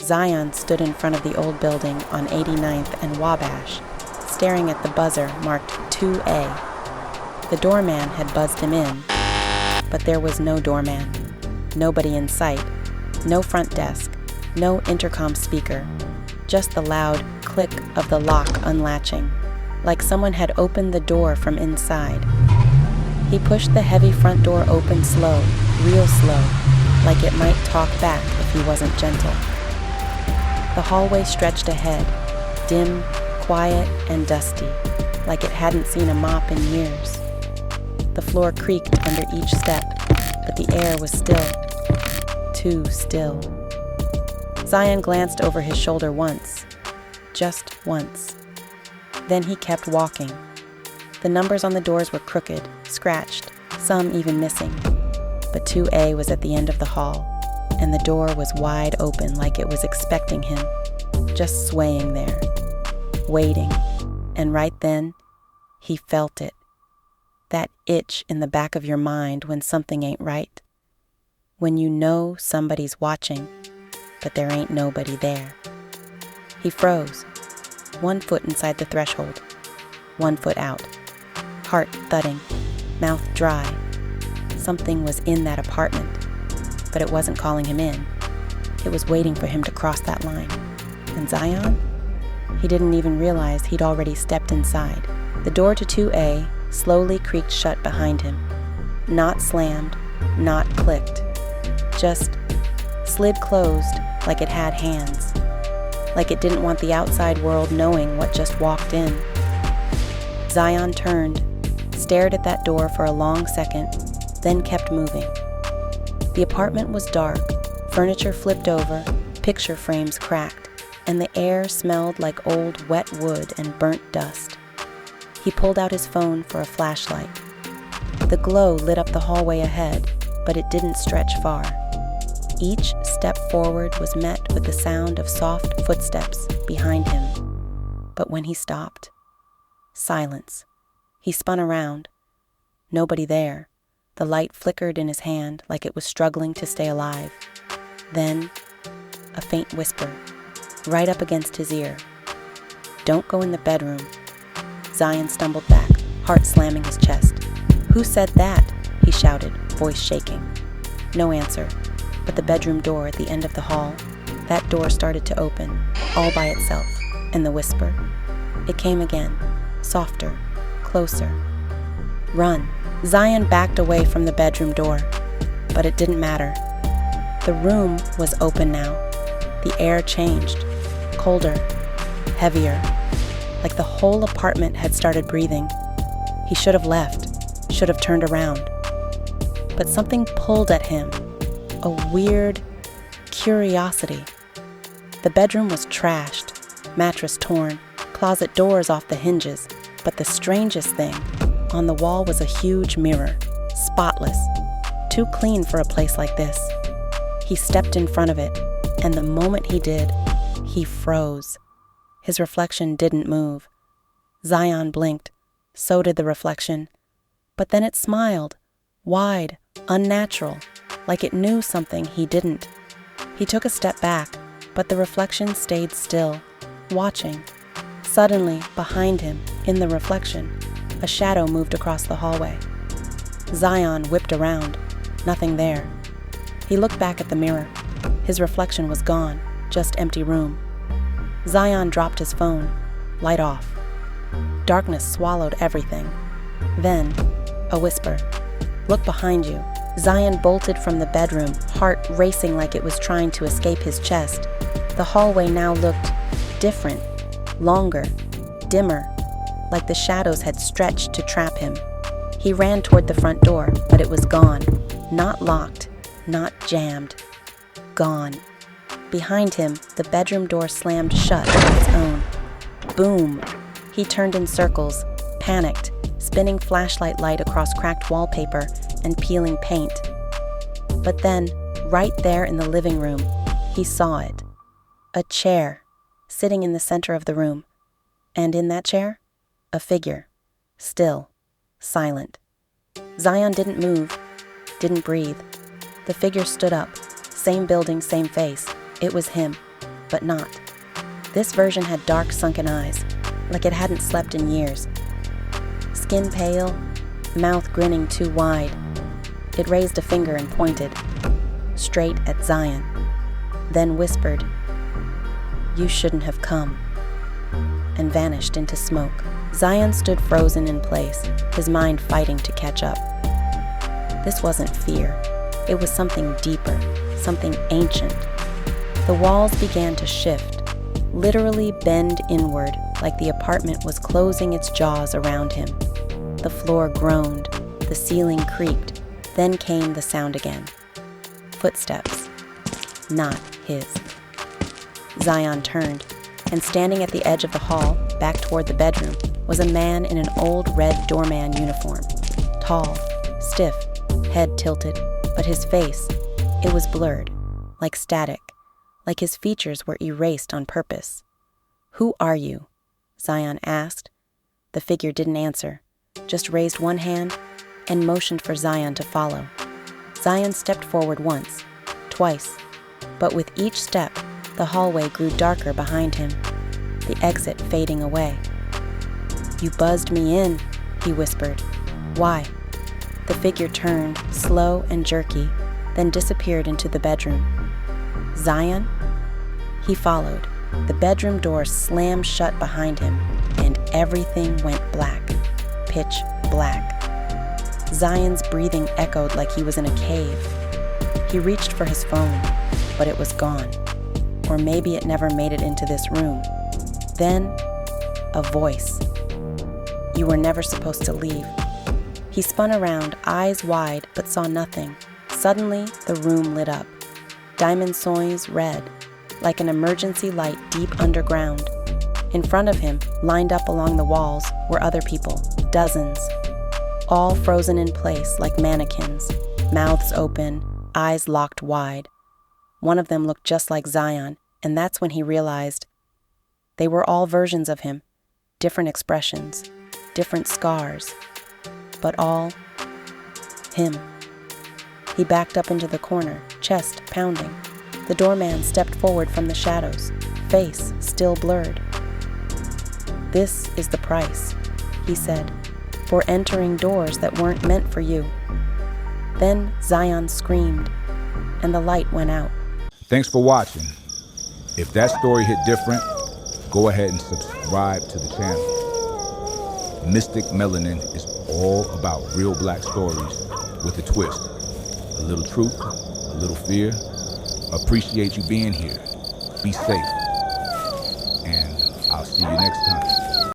Zion stood in front of the old building on 89th and Wabash, staring at the buzzer marked 2A. The doorman had buzzed him in, but there was no doorman, nobody in sight, no front desk, no intercom speaker, just the loud click of the lock unlatching, like someone had opened the door from inside. He pushed the heavy front door open slow, real slow, like it might talk back if he wasn't gentle. The hallway stretched ahead, dim, quiet, and dusty, like it hadn't seen a mop in years. The floor creaked under each step, but the air was still, too still. Zion glanced over his shoulder once, just once. Then he kept walking. The numbers on the doors were crooked, scratched, some even missing. But 2A was at the end of the hall, and the door was wide open like it was expecting him, just swaying there, waiting. And right then, he felt it. That itch in the back of your mind when something ain't right. When you know somebody's watching, but there ain't nobody there. He froze, 1 foot inside the threshold, 1 foot out, heart thudding, mouth dry. Something was in that apartment, but it wasn't calling him in. It was waiting for him to cross that line. And Zion? He didn't even realize he'd already stepped inside. The door to 2A slowly creaked shut behind him. Not slammed, not clicked. Just slid closed like it had hands. Like it didn't want the outside world knowing what just walked in. Zion turned, stared at that door for a long second, then kept moving. The apartment was dark, furniture flipped over, picture frames cracked, and the air smelled like old wet wood and burnt dust. He pulled out his phone for a flashlight. The glow lit up the hallway ahead, but it didn't stretch far. Each step forward was met with the sound of soft footsteps behind him. But when he stopped, silence. He spun around. Nobody there. The light flickered in his hand like it was struggling to stay alive. Then, a faint whisper, right up against his ear. "Don't go in the bedroom." Zion stumbled back, heart slamming his chest. "Who said that?" he shouted, voice shaking. No answer, but the bedroom door at the end of the hall, that door started to open, all by itself, and the whisper. It came again, softer, closer. "Run." Zion backed away from the bedroom door, but it didn't matter. The room was open now. The air changed, colder, heavier, like the whole apartment had started breathing. He should have left, should have turned around. But something pulled at him, a weird curiosity. The bedroom was trashed, mattress torn, closet doors off the hinges, but the strangest thing, on the wall was a huge mirror, spotless, too clean for a place like this. He stepped in front of it, and the moment he did, he froze. His reflection didn't move. Zion blinked, so did the reflection. But then it smiled, wide, unnatural, like it knew something he didn't. He took a step back, but the reflection stayed still, watching. Suddenly, behind him, in the reflection, a shadow moved across the hallway. Zion whipped around, nothing there. He looked back at the mirror. His reflection was gone, just empty room. Zion dropped his phone, light off. Darkness swallowed everything. Then, a whisper. "Look behind you." Zion bolted from the bedroom, heart racing like it was trying to escape his chest. The hallway now looked different, longer, dimmer, like the shadows had stretched to trap him. He ran toward the front door, but it was gone. Not locked, not jammed. Gone. Behind him, the bedroom door slammed shut on its own. Boom! He turned in circles, panicked, spinning flashlight light across cracked wallpaper and peeling paint. But then, right there in the living room, he saw it. A chair, sitting in the center of the room. And in that chair, a figure, still, silent. Zion didn't move, didn't breathe. The figure stood up, same building, same face. It was him. but not. This version had dark, sunken eyes, like it hadn't slept in years. Skin pale, mouth grinning too wide. It raised a finger and pointed, straight at Zion, then whispered, "You shouldn't have come," and vanished into smoke. Zion stood frozen in place, his mind fighting to catch up. This wasn't fear. It was something deeper, something ancient. The walls began to shift, literally bend inward, like the apartment was closing its jaws around him. The floor groaned, the ceiling creaked, then came the sound again. Footsteps. Not his. Zion turned, and standing at the edge of the hall, back toward the bedroom, was a man in an old red doorman uniform. Tall, stiff, head tilted, but his face, it was blurred, like static, like his features were erased on purpose. "Who are you?" Zion asked. The figure didn't answer, just raised one hand and motioned for Zion to follow. Zion stepped forward once, twice, but with each step, the hallway grew darker behind him, the exit fading away. "You buzzed me in," he whispered. "Why?" The figure turned, slow and jerky, then disappeared into the bedroom. "Zion?" He followed. The bedroom door slammed shut behind him, and everything went black, pitch black. Zion's breathing echoed like he was in a cave. He reached for his phone, but it was gone. Or maybe it never made it into this room. Then, a voice. "You were never supposed to leave." He spun around, eyes wide, but saw nothing. Suddenly, the room lit up. Diamond Soy's red, like an emergency light deep underground. In front of him, lined up along the walls, were other people, dozens. All frozen in place like mannequins, mouths open, eyes locked wide. One of them looked just like Zion, and that's when he realized they were all versions of him, different expressions, different scars, but all him. He backed up into the corner, chest pounding. The doorman stepped forward from the shadows, face still blurred. "This is the price," he said, "for entering doors that weren't meant for you." Then Zion screamed, and the light went out. Thanks for watching. If that story hit different, go ahead and subscribe to the channel. Mystic Melanin is all about real black stories with a twist. A little truth, a little fear. Appreciate you being here. Be safe. And I'll see you next time.